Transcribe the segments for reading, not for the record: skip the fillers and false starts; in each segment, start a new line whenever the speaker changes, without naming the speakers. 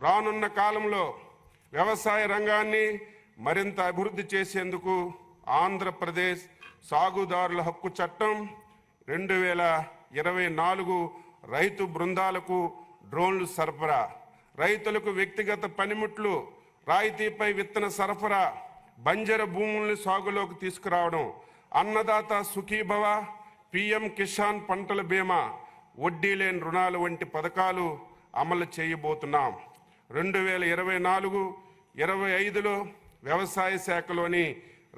రానున్న కాలంలో వ్యవసాయ రంగాన్ని మరింత అభివృద్ధి చేసేందుకు ఆంధ్రప్రదేశ్ సాగుదారుల హక్కు చట్టం 2024 రైతు బృందాలకు డ్రోన్లు సరఫరా, రైతులకు వ్యక్తిగత పనిముట్లు, రాయితీపై విత్తన సరఫరా, బంజరు భూముల్ని సాగులోకి తీసుకురావడం, అన్నదాత సుఖీభవ, పిఎం కిసాన్ పంటల బీమా, వడ్డీ లేని రుణాలు వంటి పథకాలు అమలు చేయబోతున్నాం. 2024-25లో వ్యవసాయ శాఖలోని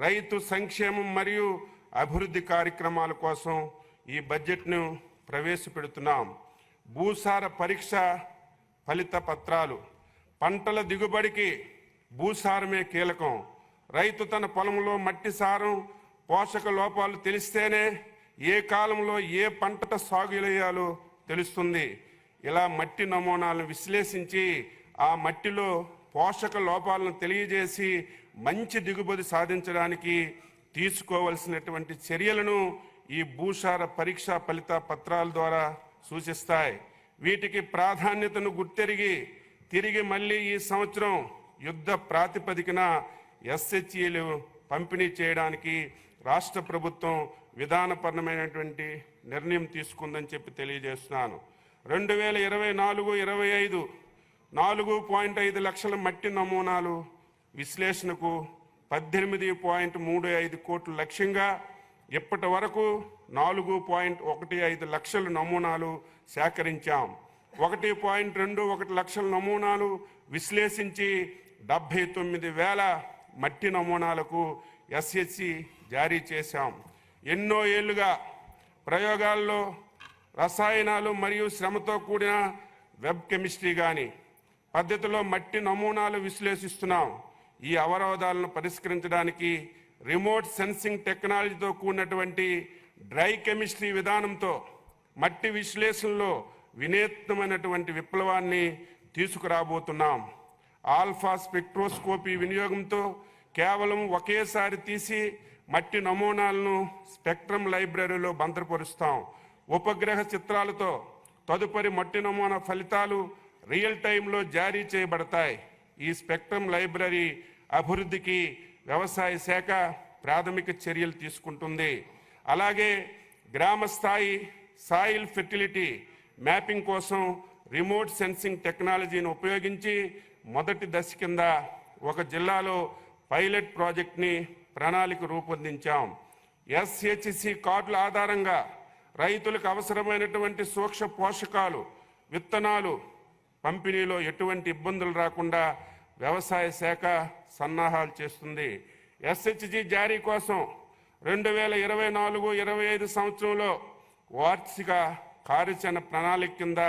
రైతు సంక్షేమం మరియు అభివృద్ధి కార్యక్రమాల కోసం ఈ బడ్జెట్ను ప్రవేశపెడుతున్నాం. భూసార పరీక్ష ఫలిత పత్రాలు. పంటల దిగుబడికి భూసారమే కీలకం. రైతు తన పొలంలో మట్టి సారం, పోషక లోపాలు తెలిస్తేనే ఏ కాలంలో ఏ పంట సాగు చేయాలో తెలుస్తుంది. ఇలా మట్టి నమూనాలను విశ్లేషించి ఆ మట్టిలో పోషక లోపాలను తెలియజేసి మంచి దిగుబడి సాధించడానికి తీసుకోవలసినటువంటి చర్యలను ఈ భూసార పరీక్ష ఫలిత పత్రాల ద్వారా సూచిస్తాయి. వీటికి ప్రాధాన్యతను గుర్తెరిగి తిరిగి మళ్ళీ ఈ సంవత్సరం యుద్ధ ప్రాతిపదికన ఎస్హెచ్ఈలు పంపిణీ చేయడానికి రాష్ట్ర ప్రభుత్వం విధానపరమైనటువంటి నిర్ణయం తీసుకుందని చెప్పి తెలియజేస్తున్నాను. 2024-25 4.5 లక్షల మట్టి నమూనాలు విశ్లేషణకు 18.35 కోట్ల లక్ష్యంగా ఇప్పటి వరకు 4.15 లక్షల నమూనాలు సేకరించాం. 1.21 లక్షల నమూనాలు విశ్లేషించి 79,000 మట్టి నమూనాలకు ఎస్హెచ్సి జారీ చేశాం. ఎన్నో ఏళ్లుగా ప్రయోగాల్లో రసాయనాలు మరియు శ్రమతో కూడిన వెబ్ కెమిస్ట్రీ కానీ పద్ధతిలో మట్టి నమూనాలు విశ్లేషిస్తున్నాం. ఈ అవరోధాలను పరిష్కరించడానికి రిమోట్ సెన్సింగ్ టెక్నాలజీతో కూడినటువంటి డ్రై కెమిస్ట్రీ విధానంతో మట్టి విశ్లేషణలో వినూత్నమైనటువంటి విప్లవాన్ని తీసుకురాబోతున్నాం. ఆల్ఫా స్పెక్ట్రోస్కోపీ వినియోగంతో కేవలం ఒకేసారి తీసి మట్టి నమూనాలను స్పెక్ట్రమ్ లైబ్రరీలో భద్రపరుస్తాం. ఉపగ్రహ చిత్రాలతో తదుపరి మట్టి నమూనా ఫలితాలు రియల్ టైంలో జారీ చేయబడతాయి. ఈ స్పెక్ట్రమ్ లైబ్రరీ అభివృద్ధికి వ్యవసాయ శాఖ ప్రాథమిక చర్యలు తీసుకుంటుంది. అలాగే గ్రామ స్థాయి సాయిల్ ఫెర్టిలిటీ మ్యాపింగ్ కోసం రిమోట్ సెన్సింగ్ టెక్నాలజీని ఉపయోగించి మొదటి దశ కింద ఒక జిల్లాలో పైలట్ ప్రాజెక్ట్ని ప్రణాళిక రూపొందించాం. ఎస్హెచ్సి కార్డుల ఆధారంగా రైతులకు అవసరమైనటువంటి సూక్ష్మ పోషకాలు, విత్తనాలు పంపిణీలో ఎటువంటి ఇబ్బందులు రాకుండా వ్యవసాయ శాఖ సన్నాహాలు చేస్తుంది. ఎస్హెచ్జి జారీ కోసం 2024-25 సంవత్సరంలో వార్షిక కార్యాచరణ ప్రణాళిక కింద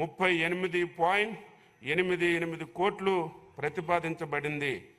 38.88 కోట్లు ప్రతిపాదించబడింది.